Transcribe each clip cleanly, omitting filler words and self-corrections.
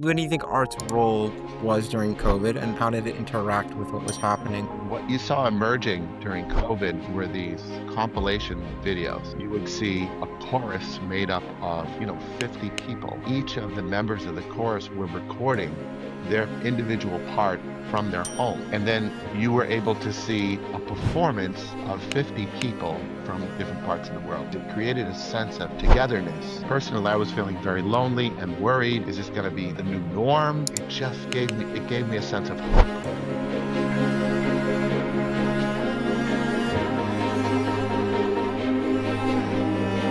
What do you think art's role was during COVID, and how did it interact with what was happening? What you saw emerging during COVID were these compilation videos. You would see a chorus made up of, 50 people. Each of the members of the chorus were recording their individual part from their home. And then you were able to see a performance of 50 people from different parts of the world. It created a sense of togetherness. Personally, I was feeling very lonely and worried. Is this going to be the new norm? It gave me a sense of hope.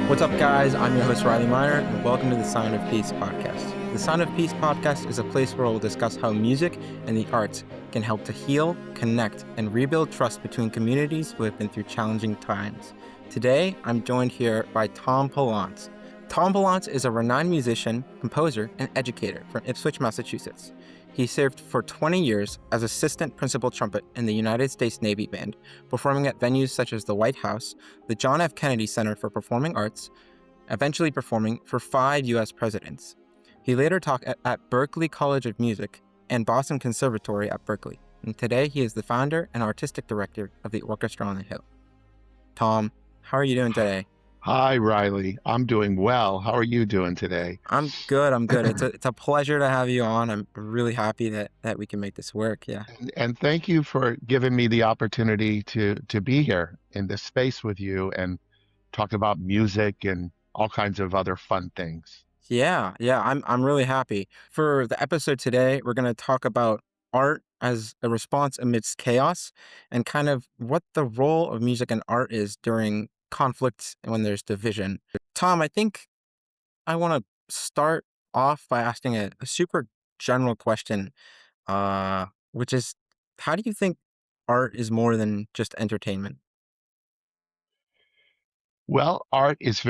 What's up, guys? I'm your host, Riley Miner, and welcome to the Sound of Peace podcast. The Sound of Peace podcast is a place where we'll discuss how music and the arts can help to heal, connect, and rebuild trust between communities who have been through challenging times. Today, I'm joined here by Tom Palance. Tom Palance is a renowned musician, composer, and educator from Ipswich, Massachusetts. He served for 20 years as assistant principal trumpet in the United States Navy Band, performing at venues such as the White House, the John F. Kennedy Center for Performing Arts, eventually performing for 5 U.S. presidents. He later taught at Berklee College of Music and Boston Conservatory at Berklee, and today he is the founder and artistic director of the Orchestra on the Hill. Tom, how are you doing today? Hi, Riley. I'm doing well. How are you doing today? I'm good. It's a pleasure to have you on. I'm really happy that we can make this work. Yeah. And thank you for giving me the opportunity to be here in this space with you and talk about music and all kinds of other fun things. Yeah, I'm really happy. For the episode today, we're going to talk about art as a response amidst chaos and kind of what the role of music and art is during conflicts and when there's division. Tom, I think I want to start off by asking a super general question, which is, how do you think art is more than just entertainment? Well, art is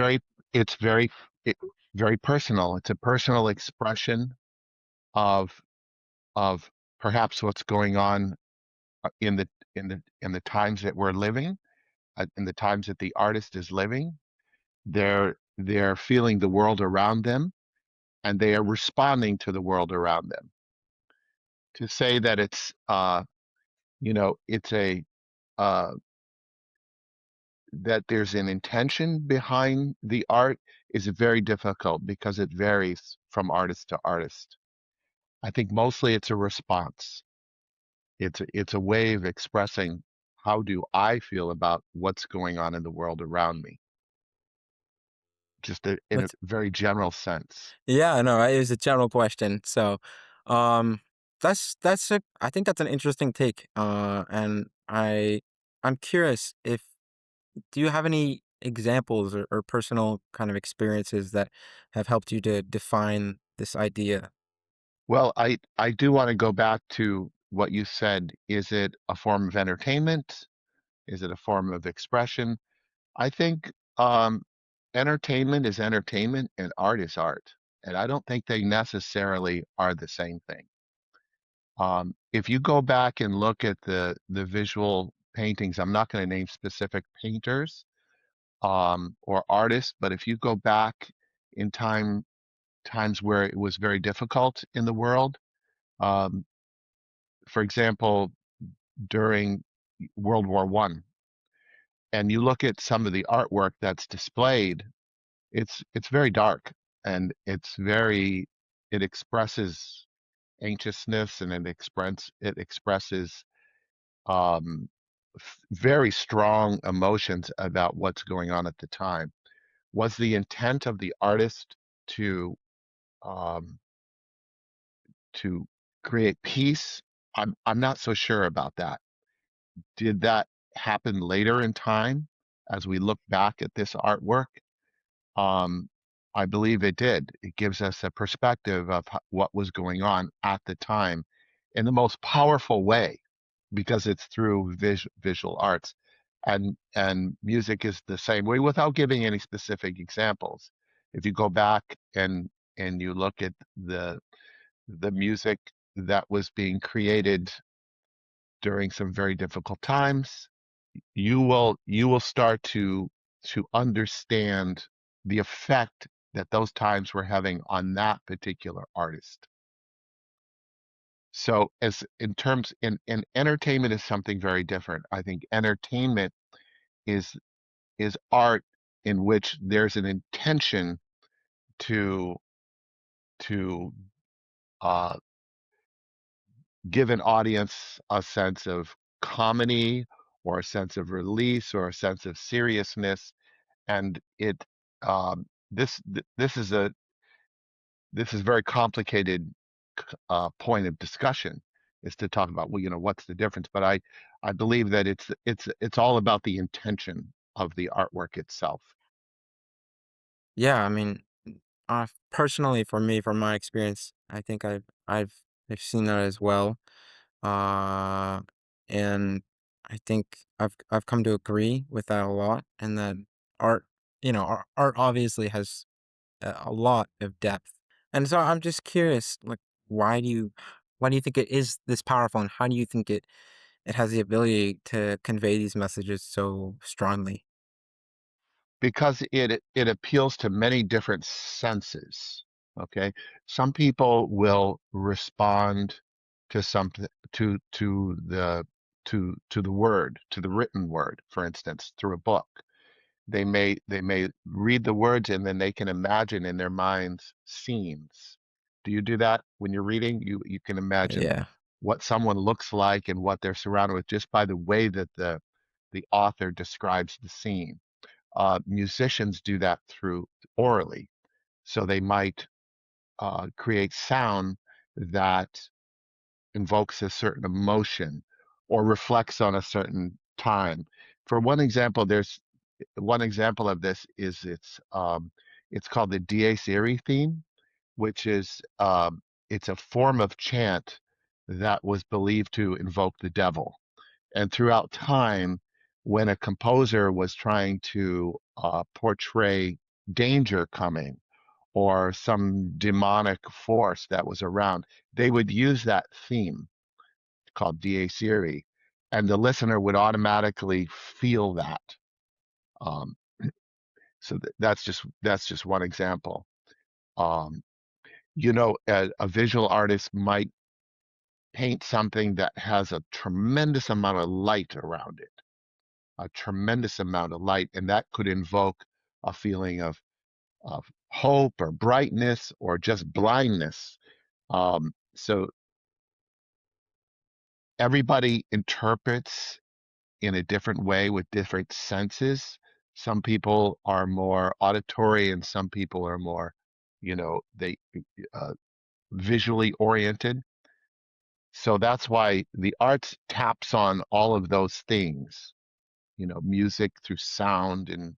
it's very, it, very personal. It's a personal expression of of perhaps what's going on in the times that we're living, in the times that the artist is living. They're feeling the world around them, and they are responding to the world around them. To say that it's a uh, that there's an intention behind the art is very difficult because it varies from artist to artist. I think mostly it's a response. It's a way of expressing how do I feel about what's going on in the world around me, just in a That's very general sense. Yeah, no, it was a general question. So, um, I think that's an interesting take. And I'm curious, if do you have any examples or personal kind of experiences that have helped you to define this idea? Well, I do want to go back to what you said. Is it a form of entertainment? Is it a form of expression? I think entertainment is entertainment and art is art. And I don't think they necessarily are the same thing. If you go back and look at the visual paintings, I'm not going to name specific painters or artists, but if you go back in times where it was very difficult in the world, um, for example, during World War I, and you look at some of the artwork that's displayed, it's very dark and it expresses anxiousness, and it expresses um, very strong emotions about what's going on at the time. Was the intent of the artist to um, to create peace? I'm not so sure about that. Did that happen later in time as we look back at this artwork? Um, I believe it did. It gives us a perspective of what was going on at the time in the most powerful way because it's through visual arts. And music is the same way without giving any specific examples. If you go back and you look at the music that was being created during some very difficult times, you will start to understand the effect that those times were having on that particular artist. So as in terms in entertainment is something very different. I think entertainment is is art in which there's an intention to to uh, give an audience a sense of comedy or a sense of release or a sense of seriousness, and this is a very complicated point of discussion is to talk about, well, what's the difference? But I believe that it's all about the intention of the artwork itself. Yeah, I mean, personally, for me, from my experience, I think I've seen that as well. Uh, and I think I've come to agree with that a lot, and that art, art obviously has a lot of depth. And so I'm just curious, like, why do you why do you think it is this powerful, and how do you think it has the ability to convey these messages so strongly? Because it appeals to many different senses. Okay, some people will respond to something to the word, to the written word, for instance, through a book. They may read the words and then they can imagine in their minds scenes. Do you do that when you're reading? You can imagine Yeah, what someone looks like and what they're surrounded with just by the way that the author describes the scene. Musicians do that through orally. So they might create sound that invokes a certain emotion or reflects on a certain time. For one example, there's one example of this is it's called the Dies Irae theme, which is it's a form of chant that was believed to invoke the devil. And throughout time, when a composer was trying to portray danger coming or some demonic force that was around, they would use that theme called Dies Irae, and the listener would automatically feel that. Um, so that's just one example. Um, a visual artist might paint something that has a tremendous amount of light around it, a tremendous amount of light, and that could invoke a feeling of hope or brightness or just blindness. So everybody interprets in a different way with different senses. Some people are more auditory, and some people are more, they uh, visually oriented. So that's why the arts taps on all of those things. Music through sound and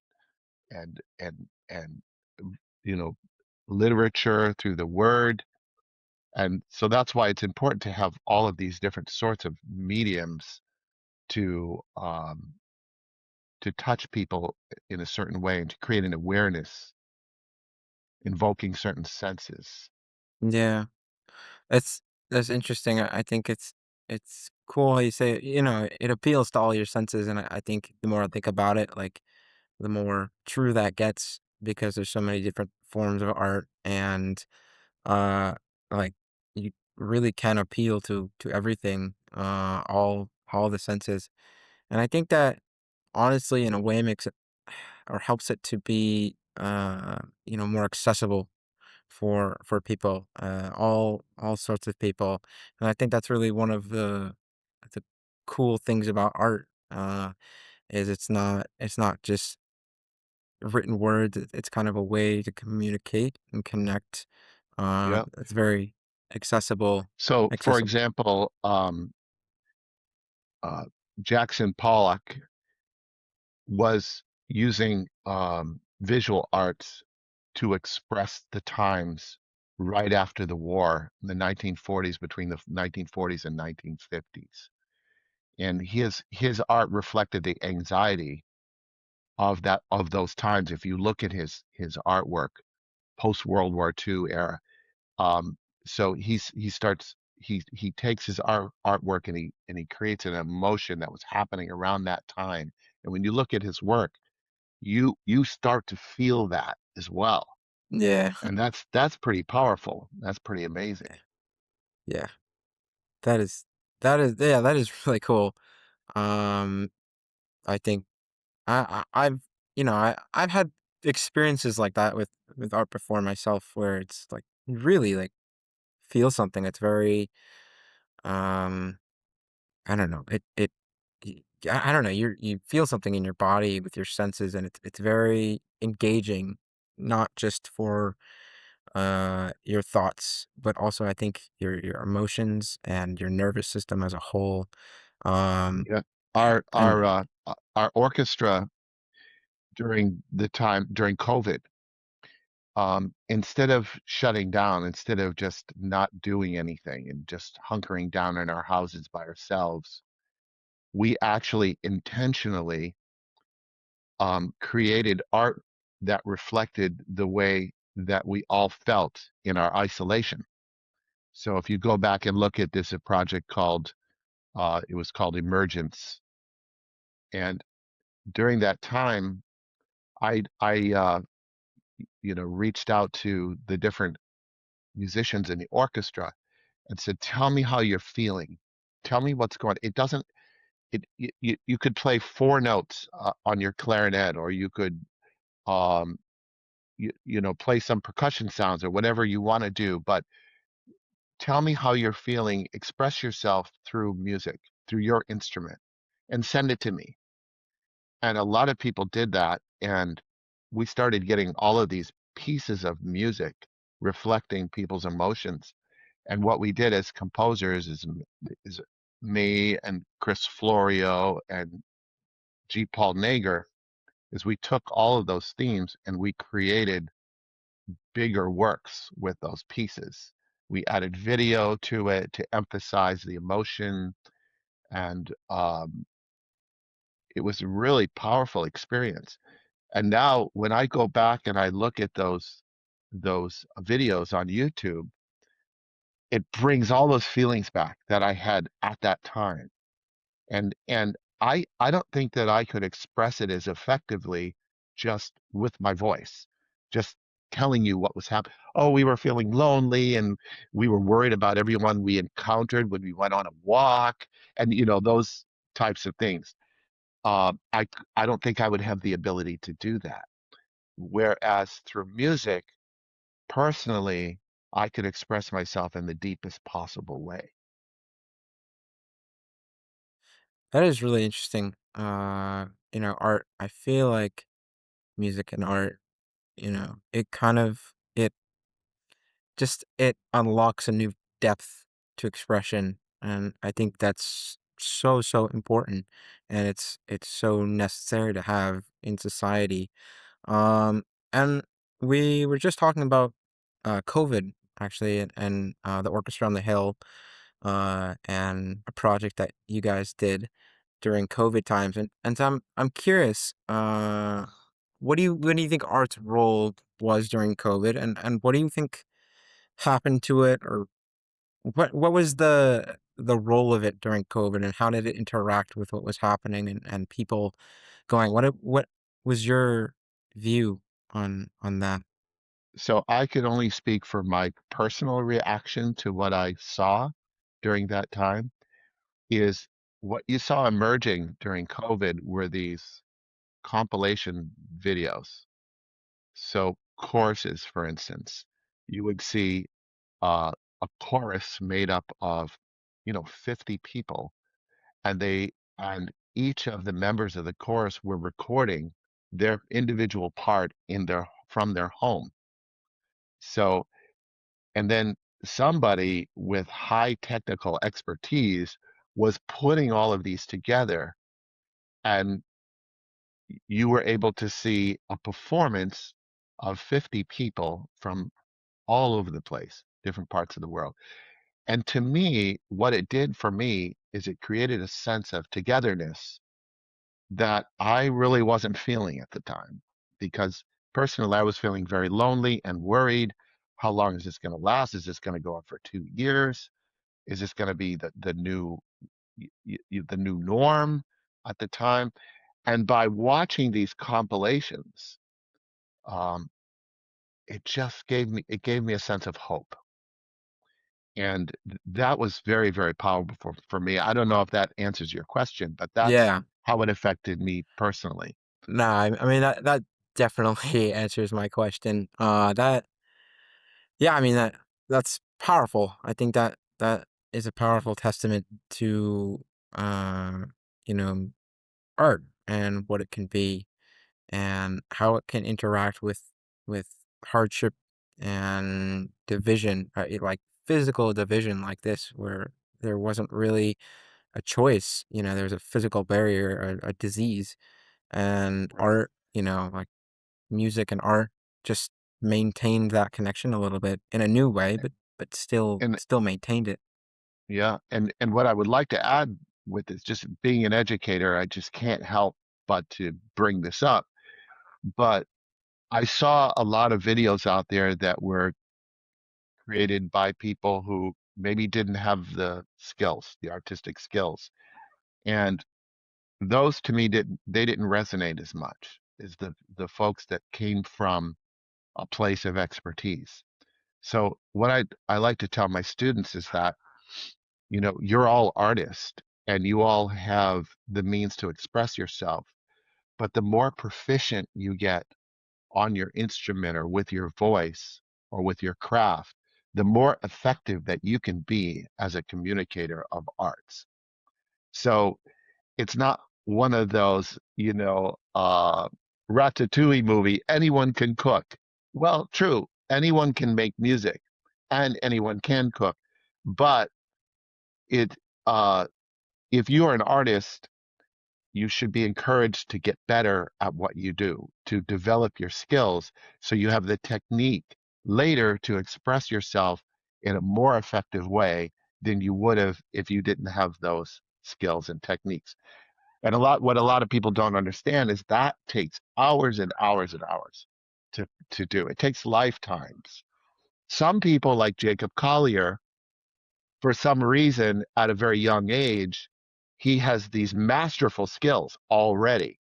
you know literature through the word, and so that's why it's important to have all of these different sorts of mediums to touch people in a certain way and to create an awareness, invoking certain senses. yeah. That's that's interesting. I think it's cool how you say it, it appeals to all your senses, and I think the more I think about it, like, the more true that gets, because there's so many different forms of art, and like, you really can appeal to everything, all the senses. And I think that, honestly, in a way, makes it or helps it to be, more accessible for people, all sorts of people. And I think that's really one of the cool things about art, is it's not just written words. It's kind of a way to communicate and connect. Yeah. It's very accessible. So, for Accessible. example, uh, Jackson Pollock was using visual arts to express the times right after the war in the 1940s, between the 1940s and 1950s. And his art reflected the anxiety of those times. If you look at his artwork post World War II era, um, so he takes his artwork and he creates an emotion that was happening around that time. And when you look at his work, you start to feel that as well. Yeah. And that's pretty powerful. That's pretty amazing. Yeah. That is yeah, that is really cool. Um, I think I've I've had experiences like that with art before myself where it's like really like feel something. It's very um I don't know. I don't know. You feel something in your body with your senses, and it's very engaging, not just for your thoughts, but also I think your emotions and your nervous system as a whole. Um, Yeah. and Our orchestra during COVID, instead of shutting down, instead of just not doing anything and just hunkering down in our houses by ourselves, we actually intentionally created art that reflected the way that we all felt in our isolation. So if you go back and look at this a project called it was called Emergence, and during that time, I reached out to the different musicians in the orchestra and said, "Tell me how you're feeling. Tell me what's going." It doesn't. You could play four notes on your clarinet, or you could um, play some percussion sounds or whatever you want to do. But tell me how you're feeling. Express yourself through music, through your instrument, and send it to me. And a lot of people did that, and we started getting all of these pieces of music reflecting people's emotions. And what we did as composers is me and Chris Florio and G. Paul Nager is we took all of those themes and we created bigger works with those pieces. We added video to it to emphasize the emotion, and it was a really powerful experience. And now when I go back and I look at those videos on YouTube, it brings all those feelings back that I had at that time. And I don't think that I could express it as effectively just with my voice, just telling you what was happening. Oh, we were feeling lonely and we were worried about everyone we encountered when we went on a walk, and those types of things. I don't think I would have the ability to do that. Whereas through music, personally, I could express myself in the deepest possible way. that is really interesting. Art. I feel like music and art. It unlocks a new depth to expression, and I think that's so important, and it's so necessary to have in society. And we were just talking about COVID actually, and the Orchestra on the Hill, and a project that you guys did during COVID times, and so I'm curious, what do you think art's role was during COVID, and what do you think happened to it, or what was the role of it during COVID, and how did it interact with what was happening and people going? What was your view on that? So I could only speak for my personal reaction to what I saw during that time is what you saw emerging during COVID were these compilation videos. So choruses, for instance, you would see a chorus made up of, 50 people, and each of the members of the chorus were recording their individual part in their from their home. So, and then somebody with high technical expertise was putting all of these together, and you were able to see a performance of 50 people from all over the place, different parts of the world. And to me, what it did for me is it created a sense of togetherness that I really wasn't feeling at the time, because personally I was feeling very lonely and worried. How long is this going to last? Is this going to go on for 2 years? Is this going to be the new norm at the time? And by watching these compilations, um, it gave me a sense of hope. And that was very, very powerful for me. I don't know if that answers your question, but that's Yeah. how it affected me personally. No, I mean, that definitely answers my question. Yeah, I mean, that's powerful. I think that is a powerful testament to, uh, you know, art and what it can be and how it can interact with hardship and division, like physical division like this, where there wasn't really a choice. There's a physical barrier, a disease, and Right. art, like music and art, just maintained that connection a little bit in a new way, but still And still maintained it. yeah, and what I would like to add with this, just being an educator, I just can't help but to bring this up. But I saw a lot of videos out there that were created by people who maybe didn't have the skills, the artistic skills. And those to me didn't resonate as much as the folks that came from a place of expertise. So what I like to tell my students is that, you're all artists and you all have the means to express yourself, but the more proficient you get on your instrument or with your voice or with your craft, the more effective that you can be as a communicator of arts. So it's not one of those, Ratatouille movie, anyone can cook. Well, true, anyone can make music and anyone can cook. But it, uh, if you are an artist, you should be encouraged to get better at what you do, to develop your skills so you have the technique later to express yourself in a more effective way than you would have if you didn't have those skills and techniques. And what a lot of people don't understand is that takes hours and hours and hours to do. It takes lifetimes. Some people like Jacob Collier, for some reason, at a very young age, he has these masterful skills already,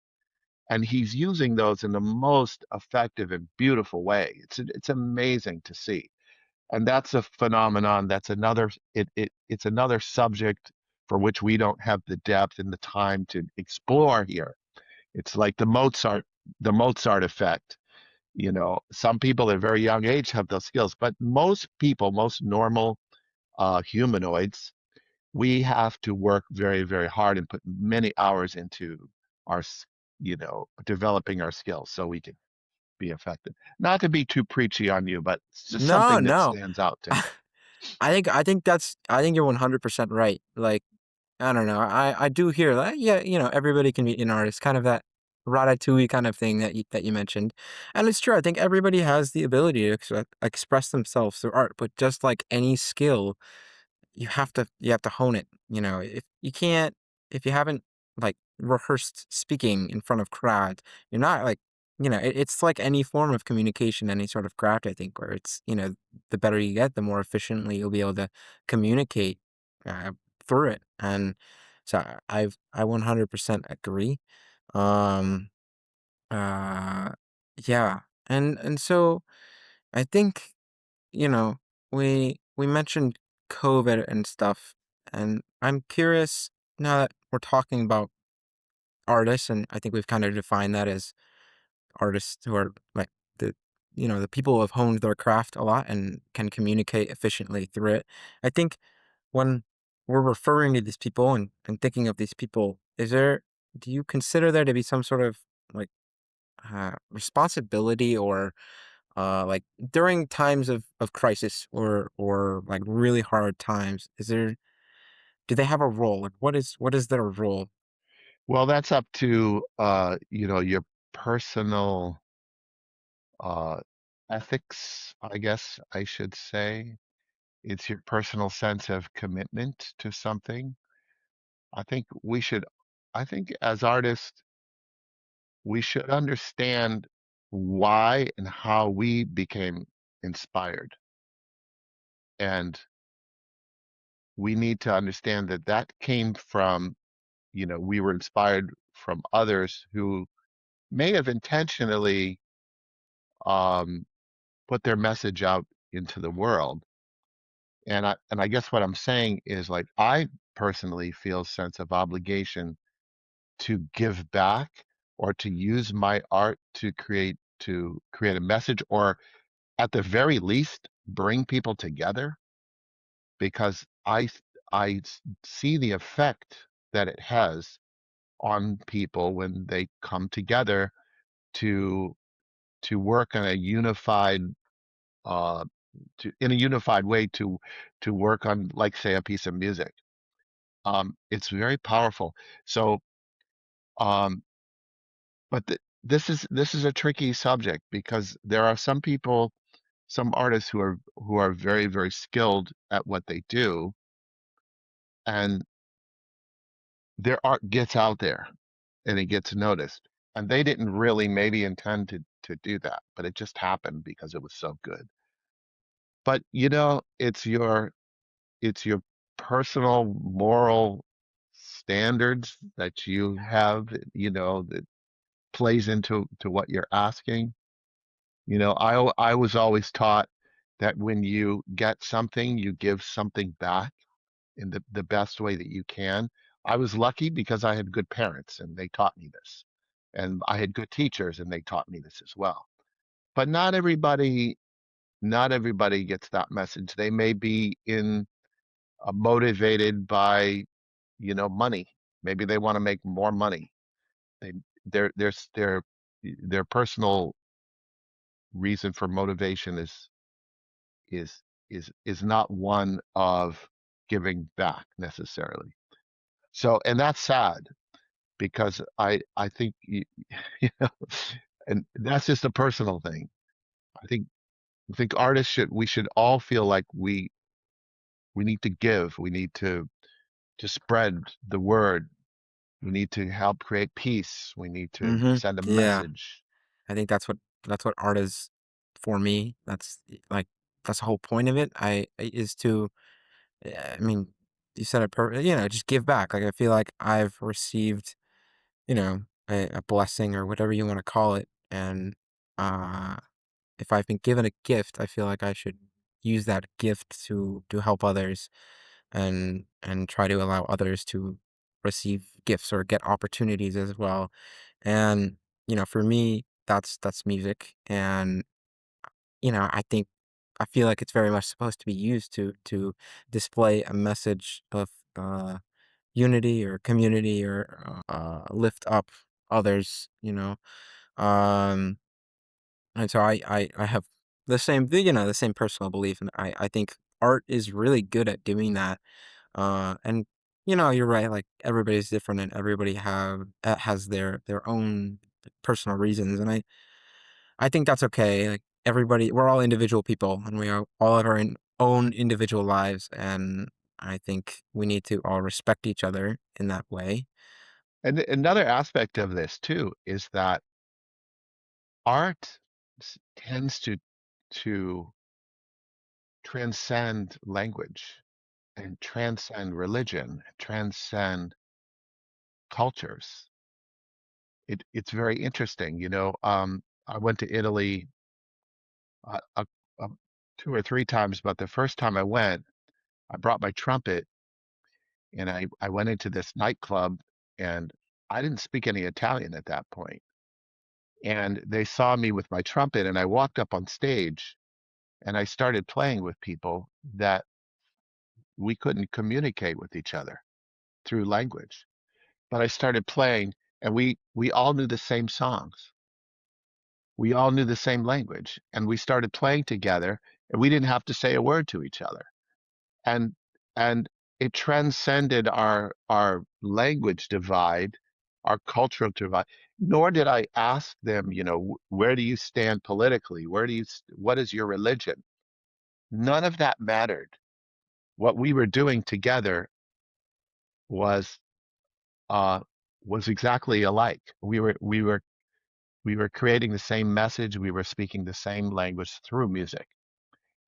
and he's using those in the most effective and beautiful way. It's amazing to see, and that's a phenomenon. That's another it's another subject for which we don't have the depth and the time to explore here. It's like the Mozart effect. Some people at a very young age have those skills, but most people, most normal humanoids, we have to work very, very hard and put many hours into our, developing our skills so we can be effective. Not to be too preachy on you, but it's just No, something that no. stands out to me. I think you're 100% right. Like, I don't know. I do hear that. Yeah, everybody can be an artist, kind of that ratatouille kind of thing that you mentioned. And it's true. I think everybody has the ability to express themselves through art, but just like any skill, you have to hone it. If you haven't like rehearsed speaking in front of crowds, you're not like, it's like any form of communication, any sort of craft, I think, where it's, the better you get, the more efficiently you'll be able to communicate uh, through it. And so I 100% agree. Um uh yeah. And so I think, you know, we mentioned COVID and stuff, and I'm curious, now that we're talking about artists, and I think we've kind of defined that as artists who are like the the people who have honed their craft a lot and can communicate efficiently through it. I think when we're referring to these people and thinking of these people, do you consider there to be some sort of like responsibility or like during times of crisis or like really hard times, do they have a role? Like what is their role? Well, that's up to your personal uh, ethics, I guess I should say. It's your personal sense of commitment to something. I think we should, I think as artists, we should understand why and how we became inspired. And we need to understand that that came from, we were inspired from others who may have intentionally um, put their message out into the world. And I guess what I'm saying is, like, I personally feel a sense of obligation to give back, or to use my art to create a message, or at the very least bring people together, because see the effect that it has on people when they come together to work on a unified uh in a unified way to work on, like, say, a piece of music. It's very powerful. So um but this is a tricky subject, because there are some people, some artists who are very, very skilled at what they do, and their art gets out there and it gets noticed. And they didn't really maybe intend to do that, but it just happened because it was so good. But it's your personal moral standards that you have, that plays into what you're asking. I was always taught that when you get something, you give something back in the best way that you can. I was lucky because I had good parents and they taught me this. And I had good teachers and they taught me this as well. But not everybody gets that message. They may be motivated by, money. Maybe they want to make more money. They their personal reason for motivation is is not one of giving back necessarily. So, and that's sad, because I think you know, and that's just a personal thing. I think I think artists we should all feel like we need to give, we need to spread the word, we need to help create peace, we need to Hmm. send a Yeah. message. I think that's what art is for me. Like that's the whole point of it. Is to I mean, you said it perfect. Just give back. Like I feel like I've received, a blessing or whatever you want to call it, and uh, if I've been given a gift, I feel like I should use that gift to help others, and try to allow others to receive gifts or get opportunities as well. And for me, that's music, and I feel like it's very much supposed to be used to display a message of unity or community, or lift up others. Um, and so I have the same personal belief, and I think art is really good at doing that. And you're right. Like everybody's different, and everybody has their own personal reasons, and I think that's okay. Like we're all individual people, and we all have our own individual lives, and I think we need to all respect each other in that way. And another aspect of this too is that art tends to transcend language and transcend religion, transcend cultures. It's very interesting. I went to Italy uh, uh, uh, two or three times, but the first time I went, I brought my trumpet, and I went into this nightclub, and I didn't speak any Italian at that point. And they saw me with my trumpet, and I walked up on stage and I started playing with people that we couldn't communicate with each other through language. But I started playing, and we all knew the same songs. We all knew the same language, and we started playing together, and we didn't have to say a word to each other. And and it transcended our language divide, our cultural divide. Nor did I ask them, where do you stand politically? What is your religion? None of that mattered. What we were doing together was uh, was exactly alike. We were creating the same message. We were speaking the same language through music.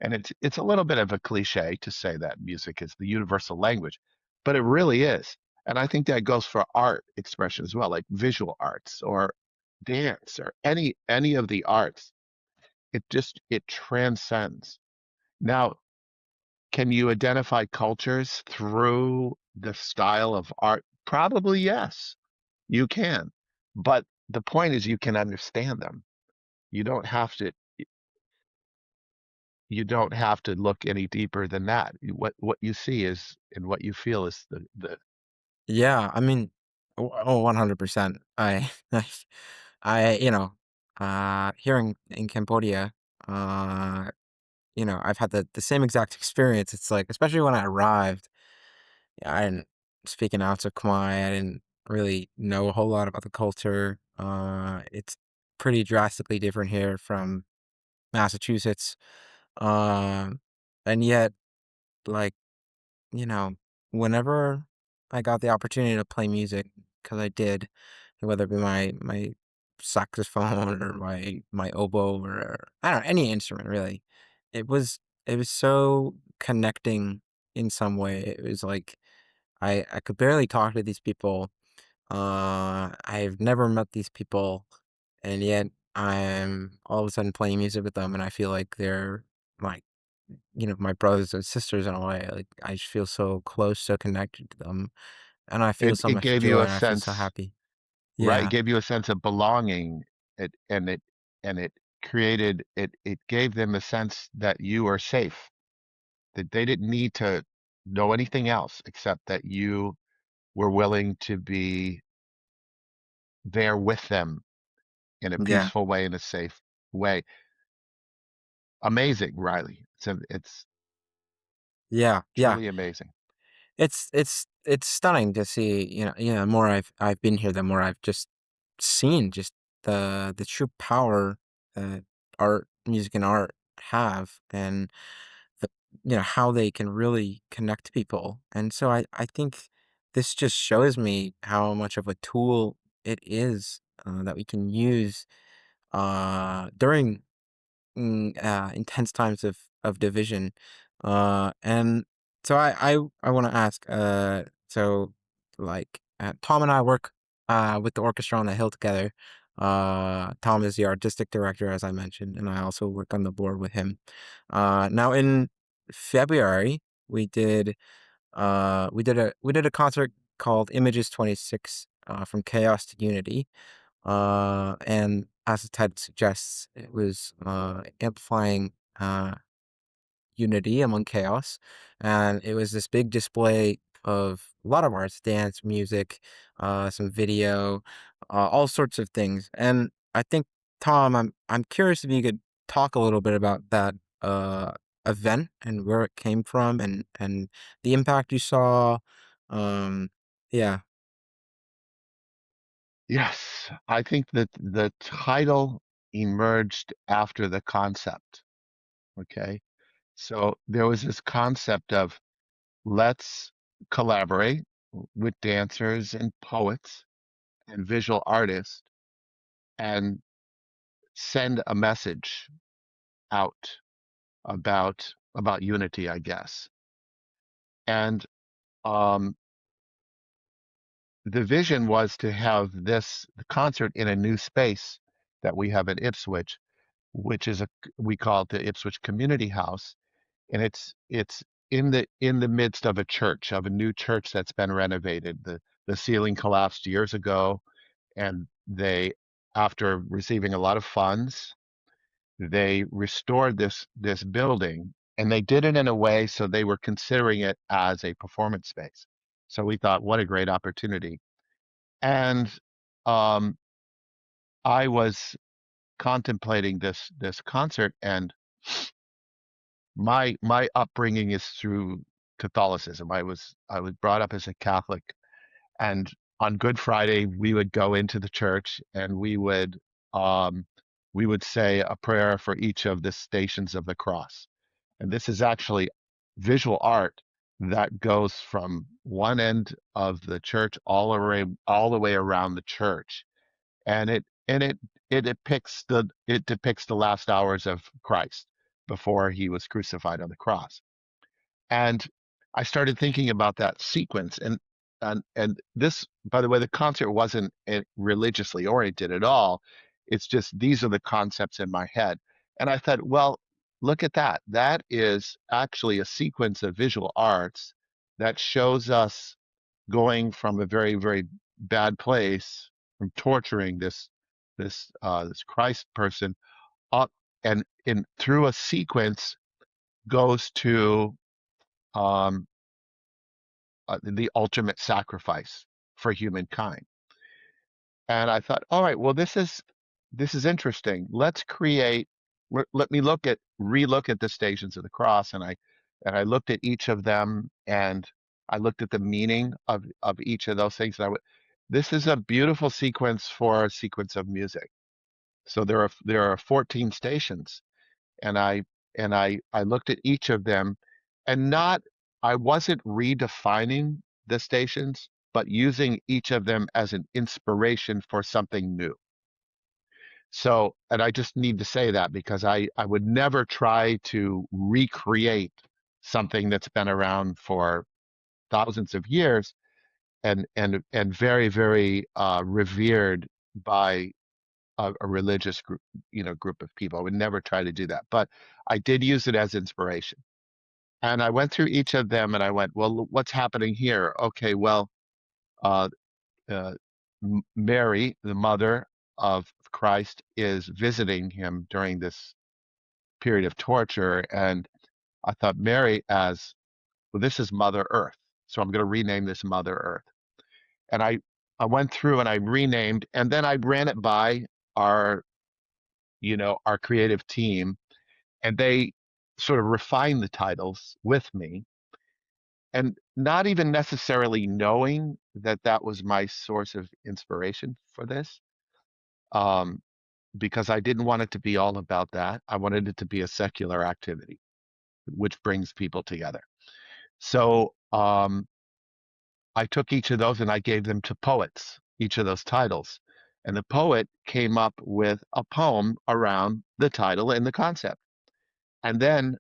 And it's a little bit of a cliche to say that music is the universal language, but it really is. And I think that goes for art expression as well, like visual arts or dance or any of the arts. It transcends. Now, Can you identify cultures through the style of art? Probably yes, you can. But the point is you can understand them. You don't have to you don't have to look any deeper than that. What you see is and what you feel is the Yeah, I mean, 100%. Here in Cambodia, I've had the same exact experience. It's like, especially when I arrived, I didn't speak an ounce of Khmer. I didn't really know a whole lot about the culture. It's pretty drastically different here from Massachusetts. Um, and yet, like, you know, whenever I got the opportunity to play music, because I did, whether it be my saxophone or my oboe or I don't know, any instrument really, it was it was so connecting in some way. It was like I could barely talk to these people. I've never met these people, and yet I'm all of a sudden playing music with them, and I feel like they're like my brothers and sisters in a way. Like, I just feel so close, so connected to them, and I feel so it much gave you joy, a and I feel so sense, happy. right? It Yeah, gave you a sense of belonging. It created it gave them a sense that you are safe, that they didn't need to know anything else except that you were willing to be there with them in a yeah, peaceful way, in a safe way. Amazing, Riley. It's yeah, yeah. truly amazing. It's stunning to see, the more I've been here, the more I've just seen just the true power that music and art have, and the how they can really connect people. And so I think this just shows me how much of a tool it is, that we can use during intense times of division. And so I want to ask. Tom and I work with the orchestra on the hill together. Tom is the artistic director, as I mentioned, and I also work on the board with him. Now in February, we did we did a concert called Images 26, from Chaos to Unity. And as the title suggests, it was amplifying unity among chaos. And it was this big display of a lot of arts, dance, music, some video, all sorts of things. And I think, Tom, I'm curious if you could talk a little bit about that event and where it came from and the impact you saw. Um, yeah, Yes, I think that the title emerged after the concept. Okay. So there was this concept of let's collaborate with dancers and poets and visual artists and send a message out about unity, I guess. And um, the vision was to have this concert in a new space that we have at Ipswich, which is we call it the Ipswich Community House, and it's in the midst of a church, of a new church that's been renovated. The ceiling collapsed years ago, and they, after receiving a lot of funds, they restored this building, and they did it in a way so they were considering it as a performance space. So we thought, what a great opportunity. And um, I was contemplating this concert, and my upbringing is through Catholicism. I was brought up as a Catholic, and on Good Friday we would go into the church and um, we would say a prayer for each of the stations of the cross. And this is actually visual art that goes from one end of the church all the way around the church, and it depicts the last hours of Christ before he was crucified on the cross. And I started thinking about that sequence, and this, by the way, the concert wasn't religiously oriented at all. It's just these are the concepts in my head. And I thought, well, look at that. That is actually a sequence of visual arts that shows us going from a very, very bad place, from torturing this Christ person up and in through a sequence goes to um, the ultimate sacrifice for humankind. And I thought, all right, well, this is interesting. Let's create. Let me relook at the Stations of the Cross, and I looked at each of them, and I looked at the meaning of each of those things. And this is a beautiful sequence for a sequence of music. So there are 14 stations, and I looked at each of them, and not I wasn't redefining the stations, but using each of them as an inspiration for something new. So, and I just need to say that because I would never try to recreate something that's been around for thousands of years and very, very revered by a religious group, group of people. I would never try to do that, but I did use it as inspiration. And I went through each of them and I went, well, what's happening here? Okay, well, uh, uh, Mary, the mother of Christ, is visiting him during this period of torture. And I thought Mary as, well, this is Mother Earth. So I'm going to rename this Mother Earth. And I went through and I renamed, and then I ran it by our, our creative team, and they sort of refined the titles with me, and not even necessarily knowing that that was my source of inspiration for this. Um, because I didn't want it to be all about that. I wanted it to be a secular activity, which brings people together. So I took each of those and I gave them to poets, each of those titles. And the poet came up with a poem around the title and the concept. And then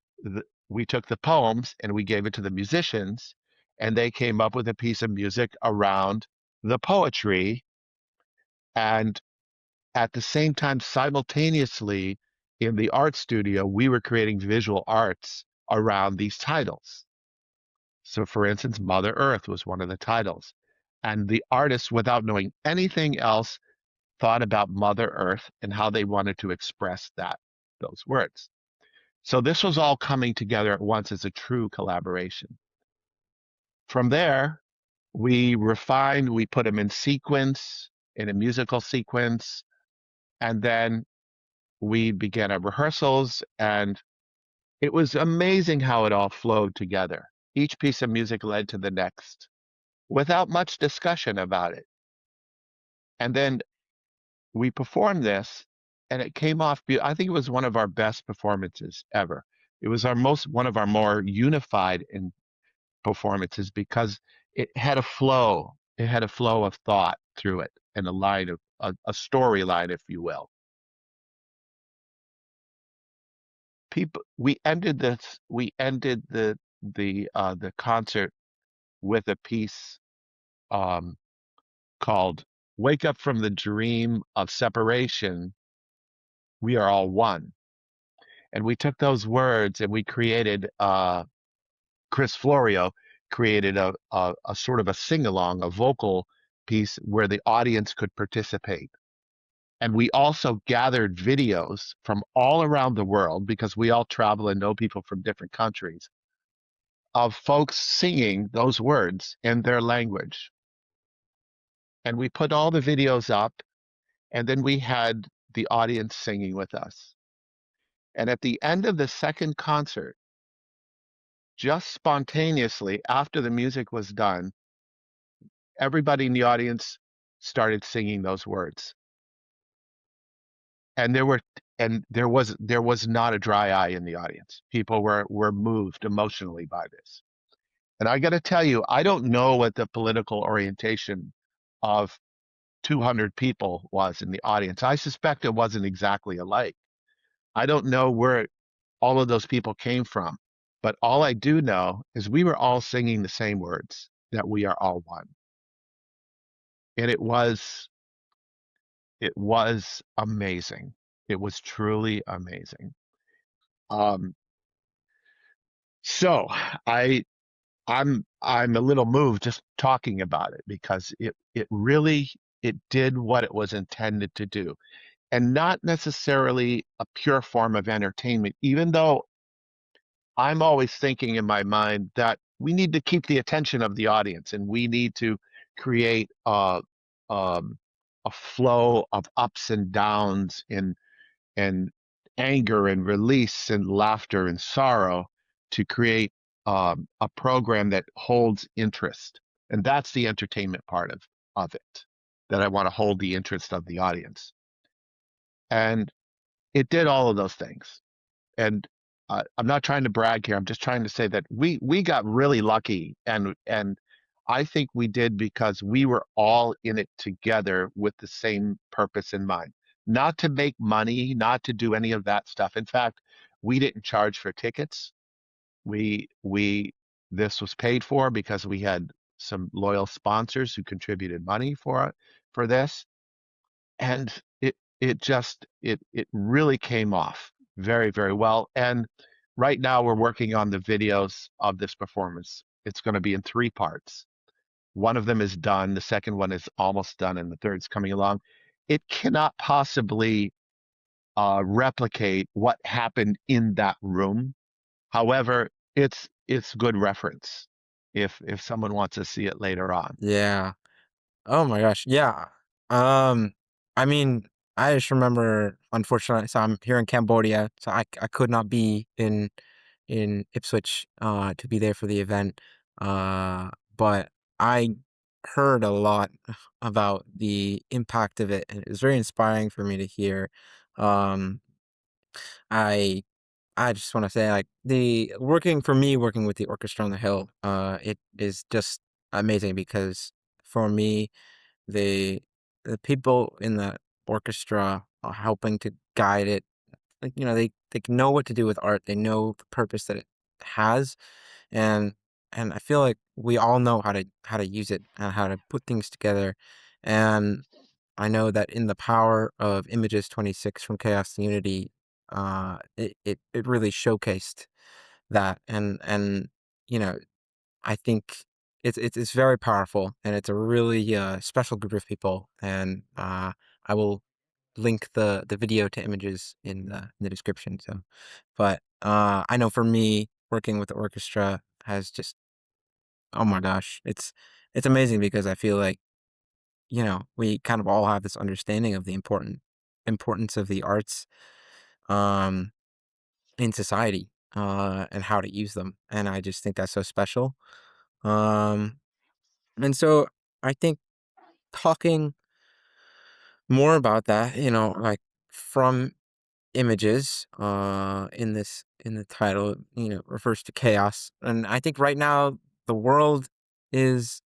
we took the poems and we gave it to the musicians, and they came up with a piece of music around the poetry. And at the same time, simultaneously, in the art studio, we were creating visual arts around these titles. So, for instance, Mother Earth was one of the titles. And the artists, without knowing anything else, thought about Mother Earth and how they wanted to express those words. So this was all coming together at once as a true collaboration. From there, we put them in sequence, in a musical sequence, and then we began our rehearsals, and it was amazing how it all flowed together. Each piece of music led to the next without much discussion about it. And then we performed this, and it came off. I think it was one of our best performances ever. It was one of our more unified in performances because it had a flow. It had a flow of thought through it and a line of a storyline, if you will. We ended the concert with a piece um, called "Wake Up from the Dream of Separation. We are all one." And we took those words and we created. Chris Florio created a sort of a sing along, a vocal piece where the audience could participate. And we also gathered videos from all around the world because we all travel and know people from different countries of folks singing those words in their language. And we put all the videos up, and then we had the audience singing with us. And at the end of the second concert, just spontaneously after the music was done, everybody in the audience started singing those words. And there was not a dry eye in the audience. People were moved emotionally by this. And I got to tell you, I don't know what the political orientation of 200 people was in the audience. I suspect it wasn't exactly alike. I don't know where all of those people came from, but all I do know is we were all singing the same words, that we are all one. And it was amazing. It was truly amazing. Um, so I I'm a little moved just talking about it because it really it did what it was intended to do, and not necessarily a pure form of entertainment, even though I'm always thinking in my mind that we need to keep the attention of the audience and we need to create um, a flow of ups and downs and anger and release and laughter and sorrow to create a program that holds interest. And that's the entertainment part of it, that I want to hold the interest of the audience. And it did all of those things. And I'm not trying to brag here. I'm just trying to say that we got really lucky, and I think we did because we were all in it together with the same purpose in mind. Not to make money, not to do any of that stuff. In fact, we didn't charge for tickets. We this was paid for because we had some loyal sponsors who contributed money for this, and it really came off very, very well. And right now we're working on the videos of this performance. It's going to be in three parts. One of them is done, the second one is almost done, and the third's coming along. It cannot possibly replicate what happened in that room. However, it's good reference if someone wants to see it later on. Yeah. Oh my gosh. Yeah. Um, I mean, I just remember, unfortunately, so I'm here in Cambodia, so I could not be in Ipswich to be there for the event. But I heard a lot about the impact of it, and it was very inspiring for me to hear. Um, I I just want to say, like, the working for me, working with the orchestra on the hill, it is just amazing because for me, the the people in the orchestra are helping to guide it. Like, they know what to do with art. They know the purpose that it has, and I feel like we all know how to use it and how to put things together. And I know that in the power of Images 26 from Chaos to Unity, it really showcased that. And you know, I think it's very powerful, and it's a really special group of people. And I will link the video to images in the description. So, but I know for me, working with the orchestra has just, oh my gosh, it's amazing because I feel like, we kind of all have this understanding of the importance of the arts um in society, and how to use them. And I just think that's so special. Um and so I think talking more about that, like, from images in the title, refers to chaos. And I think right now the world is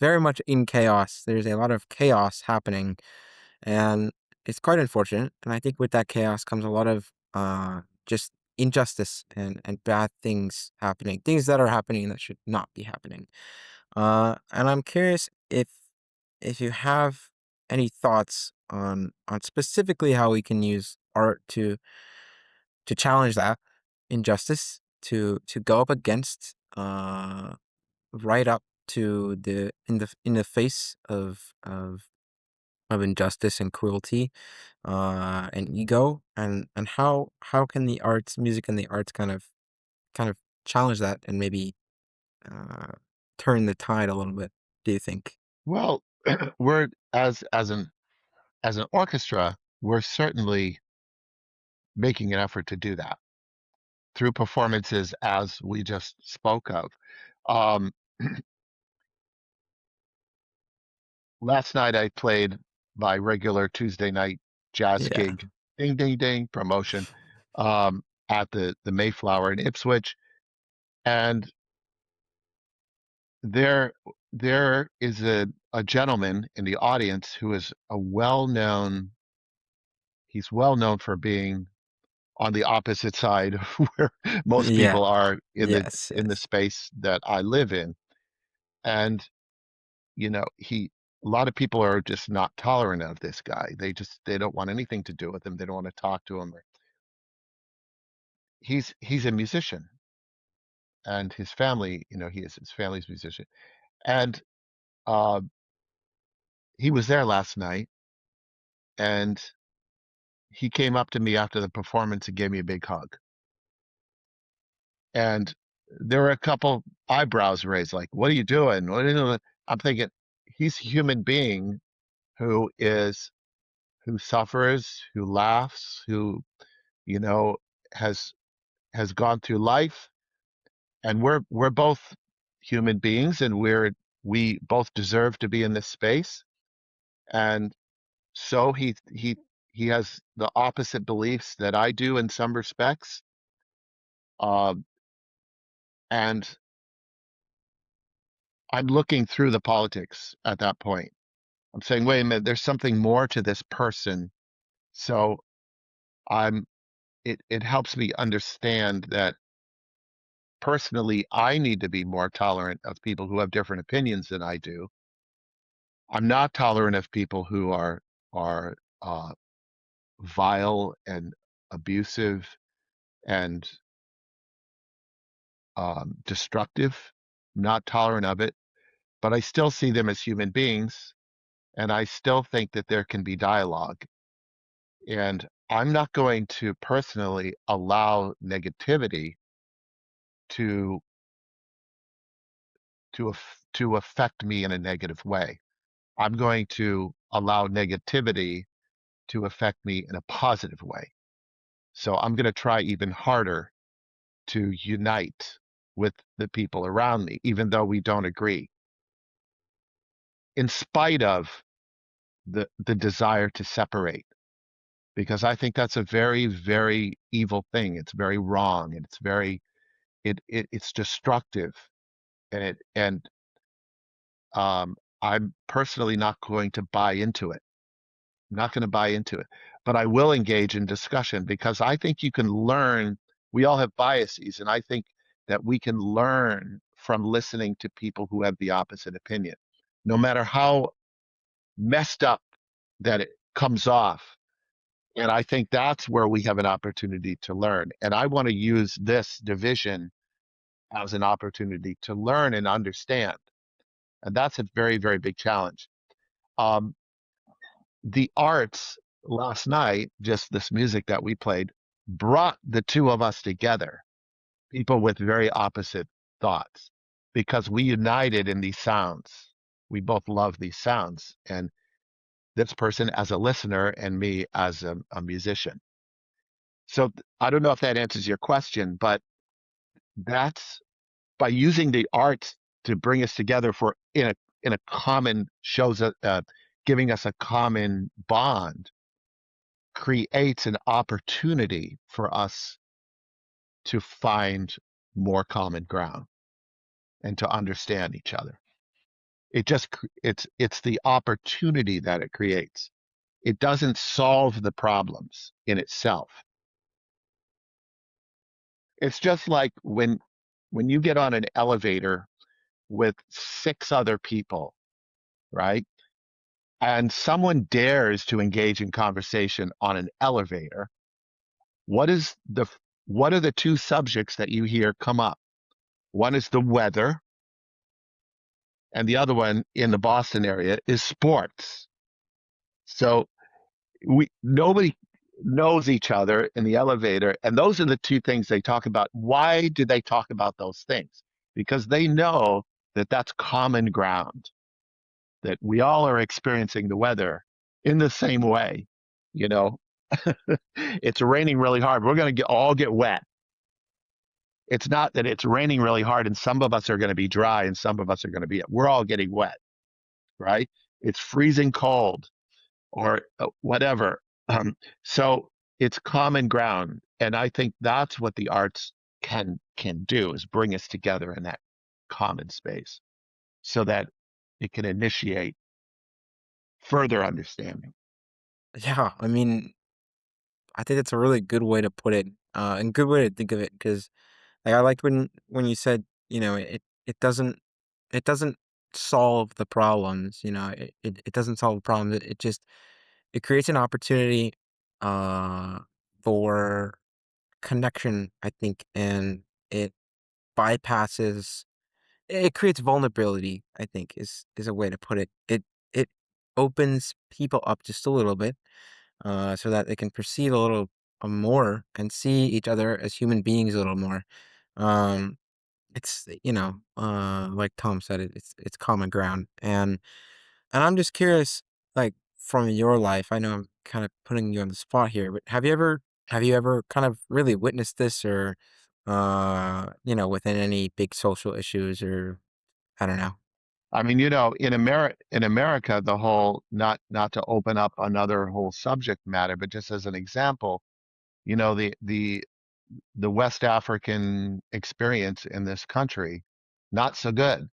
very much in chaos. There's a lot of chaos happening, and it's quite unfortunate. And I think with that chaos comes a lot of just injustice and bad things happening, things that are happening that should not be happening. And I'm curious if you have any thoughts on specifically how we can use art to challenge that injustice, to go up against, right up to the in the face of injustice and cruelty, and ego. And how can the arts, music and the arts, kind of challenge that and maybe uh, turn the tide a little bit, do you think? Well, we're as an orchestra, we're certainly making an effort to do that through performances as we just spoke of. Um, Last night I played my regular Tuesday night jazz Yeah. gig, ding ding ding, promotion, at the Mayflower in Ipswich, and there there is a gentleman in the audience who is a well-known he's well known for being on the opposite side of where most Yeah. people are Yes, in the yes. space that I live in. And he a lot of people are just not tolerant of this guy. They don't want anything to do with him. They don't want to talk to him. he's a musician, and his family, his family's musician, and uh, he was there last night, and he came up to me after the performance and gave me a big hug. And there were a couple eyebrows raised, like, "What are you doing? What are you doing?" I'm thinking, he's a human being who is who suffers, who laughs, who, you know, has has gone through life, and we're both human beings, and we both deserve to be in this space. And so he has the opposite beliefs that I do in some respects. Um, and I'm looking through the politics at that point. I'm saying, wait a minute, there's something more to this person. So I'm it helps me understand that personally I need to be more tolerant of people who have different opinions than I do. I'm not tolerant of people who are vile and abusive and destructive. Not tolerant of it, but I still see them as human beings, and I still think that there can be dialogue. And I'm not going to personally allow negativity to to affect me in a negative way. I'm going to allow negativity to affect me in a positive way. So I'm going to try even harder to unite with the people around me, even though we don't agree, in spite of the desire to separate, because I think that's a very, very evil thing. It's very wrong, and it's destructive, and I'm personally not going to buy into it. I'm not going to buy into it, but I will engage in discussion because I think you can learn. We all have biases, and I think that we can learn from listening to people who have the opposite opinion, no matter how messed up that it comes off. And I think that's where we have an opportunity to learn. And I want to use this division as an opportunity to learn and understand. And that's a very, very big challenge. Um, the arts last night, just this music that we played, brought the two of us together, people with very opposite thoughts, because we united in these sounds. We both love these sounds. And this person as a listener and me as a musician. So I don't know if that answers your question, but that's by using the arts to bring us together for in a common shows giving us a common bond creates an opportunity for us to find more common ground and to understand each other. It's the opportunity that it creates. It doesn't solve the problems in itself. It's just like when you get on an elevator with six other people, right? And someone dares to engage in conversation on an elevator, what is the what are the two subjects that you hear come up? One is the weather, and the other one in the Boston area is sports. So we nobody knows each other in the elevator, and those are the two things they talk about. Why do they talk about those things? Because they know that that's common ground, that we all are experiencing the weather in the same way. You know, it's raining really hard. We're going to all get wet. It's not that it's raining really hard and some of us are going to be dry and some of us are going to be, we're all getting wet, right? It's freezing cold or whatever. So it's common ground. And I think that's what the arts can do, is bring us together in that common space so that it can initiate further understanding. Yeah, I mean, I think that's a really good way to put it, and good way to think of it. Because like, I liked when you said, it doesn't solve the problems, it doesn't solve the problems. It just it creates an opportunity, uh, for connection, I think, and it bypasses it creates vulnerability, I think, is a way to put it. It opens people up just a little bit, so that they can perceive a little more and see each other as human beings a little more. Um, it's like Tom said, it's common ground, and I'm just curious, like from your life. I know I'm kind of putting you on the spot here, but have you ever kind of really witnessed this, or within any big social issues, or I don't know. I mean, in America, the whole not to open up another whole subject matter, but just as an example, the West African experience in this country, not so good.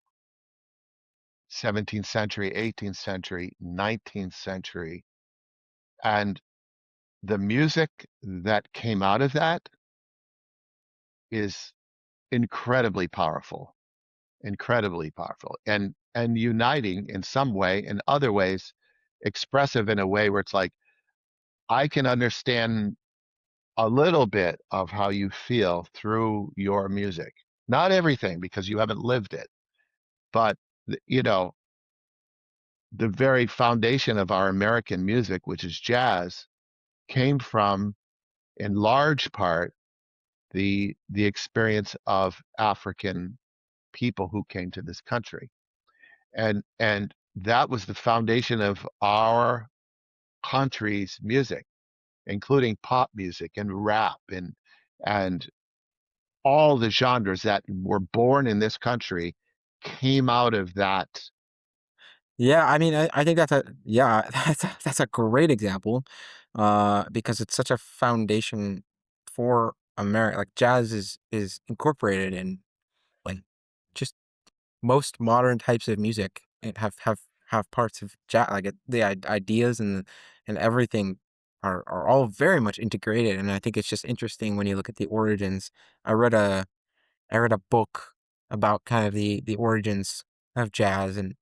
17th century, 18th century, 19th century, and the music that came out of that is incredibly powerful, incredibly powerful, and uniting in some way, in other ways, expressive in a way where it's like I can understand a little bit of how you feel through your music. Not everything because you haven't lived it, but you know, the very foundation of our American music, which is jazz, came from, in large part, the experience of African people who came to this country. And that was the foundation of our country's music, including pop music and rap and all the genres that were born in this country came out of that. Yeah, I mean, I think that's a great example, because it's such a foundation for America. Like jazz is incorporated in like just most modern types of music. It have parts of jazz, like ideas and everything are all very much integrated. And I think it's just interesting when you look at the origins. I read a I read a book about kind of the origins of jazz, and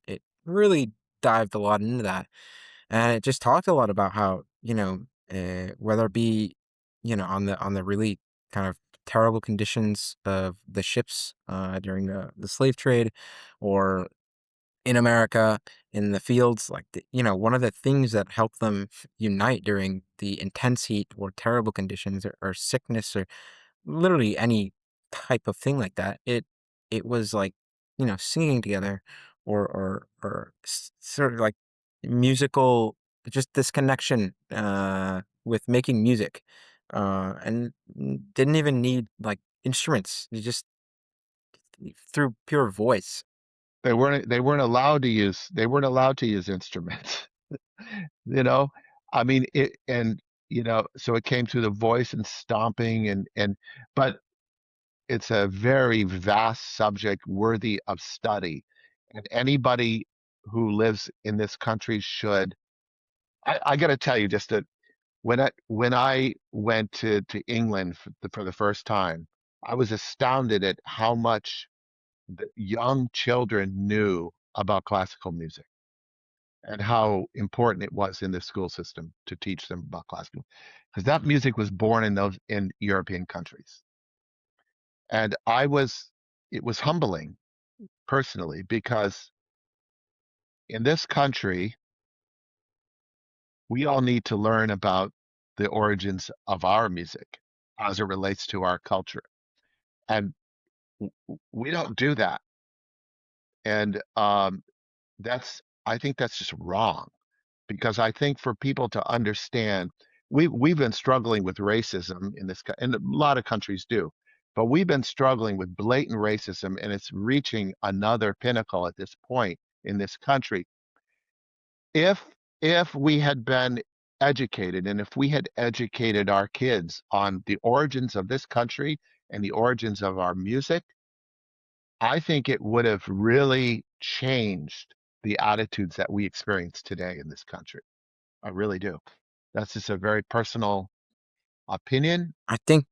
it really dived a lot into that. And it just talked a lot about how, whether it be, on the really kind of terrible conditions of the ships during the slave trade, or in America in the fields, like one of the things that helped them unite during the intense heat or terrible conditions, or sickness, or literally any type of thing like that. It was like, singing together, or sort of like musical, just this connection with making music, and didn't even need like instruments. You just through pure voice. They weren't allowed to use instruments. you know I mean it, and so it came through the voice and stomping, and but it's a very vast subject worthy of study, and anybody who lives in this country should. I got to tell you, just that when I went to England for the first time, I was astounded at how much the young children knew about classical music and how important it was in the school system to teach them about classical, because that music was born in European countries. And it was humbling personally, because in this country we all need to learn about the origins of our music as it relates to our culture, and we don't do that. And that's I think that's just wrong, because I think for people to understand, we've been struggling with racism in and a lot of countries do, but we've been struggling with blatant racism, and it's reaching another pinnacle at this point in this country. If if we had been educated, and if we had educated our kids on the origins of this country and the origins of our music, I think it would have really changed the attitudes that we experience today in this country. I really do. That's just a very personal opinion. I think,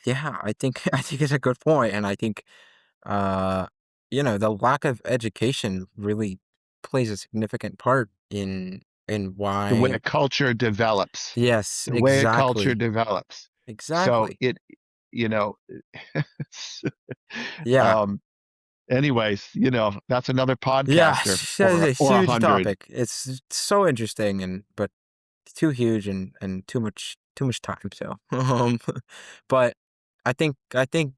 yeah, I think I think it's a good point, and I think uh, the lack of education really plays a significant part in and the way why. a culture develops, Yes, the way a culture exactly. develops. So Exactly. it, you know, Yeah. um, anyways, that's another Yeah, podcast that is a or a huge hundred. topic. It's so interesting but too huge and too much time. So, but I think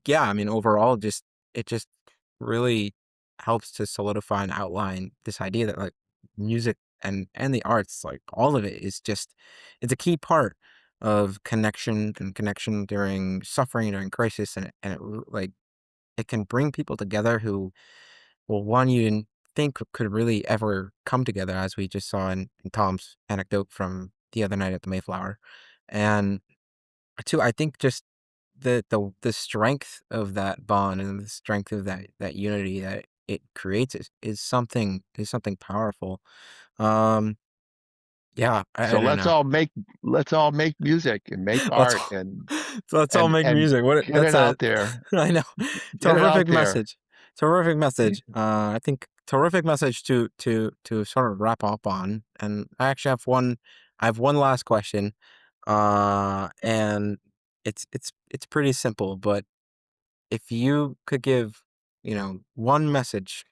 yeah. I mean, overall, it just really helps to solidify and outline this idea that like music and the arts, like all of it, is just it's a key part of connection during suffering, during crisis, and like it can bring people together who, well, one you didn't think could really ever come together, as we just saw in Tom's anecdote from the other night at the Mayflower. And two, I think just the strength of that bond and the strength of that unity that it creates is something powerful. Um, yeah, I So don't know. let's all make music and make Let's art all, let's all make and music. get That's it a out there. I know. Get it out Terrific there. message. Terrific message. I think terrific message to sort of wrap up on. And I have one last question. And it's pretty simple, but if you could give, one message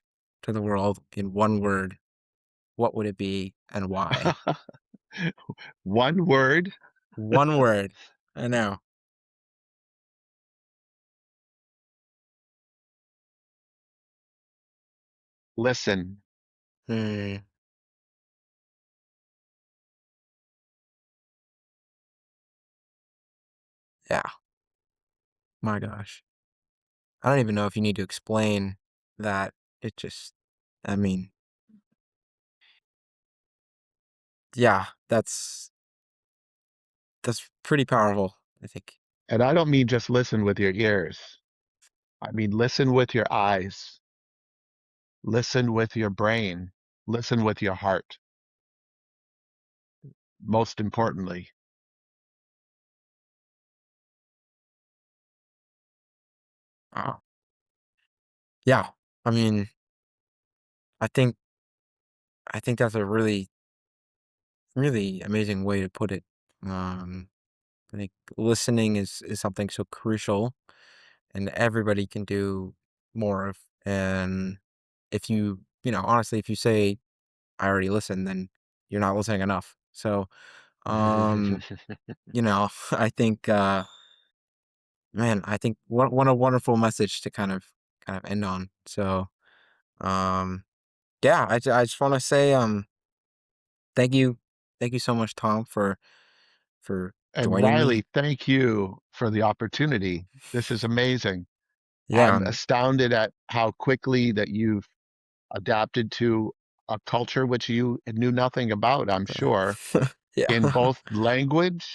to the world in one word, what would it be and why? One word, One word. I know. listen. Hmm. Yeah. My gosh. I don't even know if you need to explain that. It just, I mean, yeah, that's pretty powerful, I think. And I don't mean just listen with your ears. I mean listen with your eyes, listen with your brain, listen with your heart, most importantly. Wow. Yeah. I mean, I think I think that's a really, really amazing way to put it. Um, I think listening is something so crucial and everybody can do more of. And if honestly, if you say I already listened, then you're not listening enough. So, um, I think, man, I think what a wonderful message to kind of end on. So, um, yeah, I just want to say, thank you, thank you so much, Tom, for And joining me. Riley, thank you for the opportunity. This is amazing. Yeah, I'm astounded at how quickly that you've adapted to a culture which you knew nothing about, I'm sure, yeah. in both language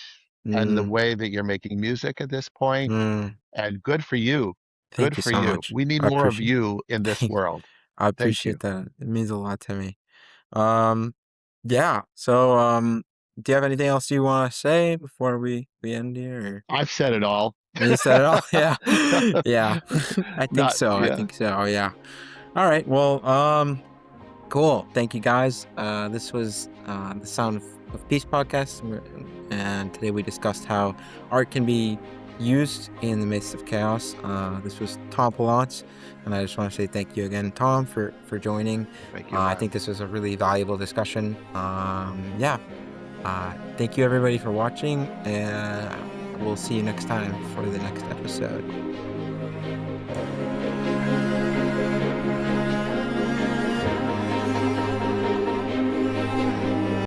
and the mm, way that you're making music at this point. mm, And good for you. thank Good you for so you. much. We need I more of appreciate. you in this Thank, world. I Thank you. appreciate that. It means a lot to me. Um, yeah. So, do you have anything else you want to say before we end here? Or? I've said it all. You said it all. Yeah, yeah. I think Not, so. I yeah. think so. Yeah. All right. Well, cool. Thank you, guys. This was the Sound of Peace podcast, and today we discussed how art can be used in the midst of chaos. This was Tom Palance, and I just want to say thank you again, Tom, for joining. Thank you, I think Riley. this was a really valuable discussion. Yeah. Thank you, everybody, for watching, and we'll see you next time for the next episode.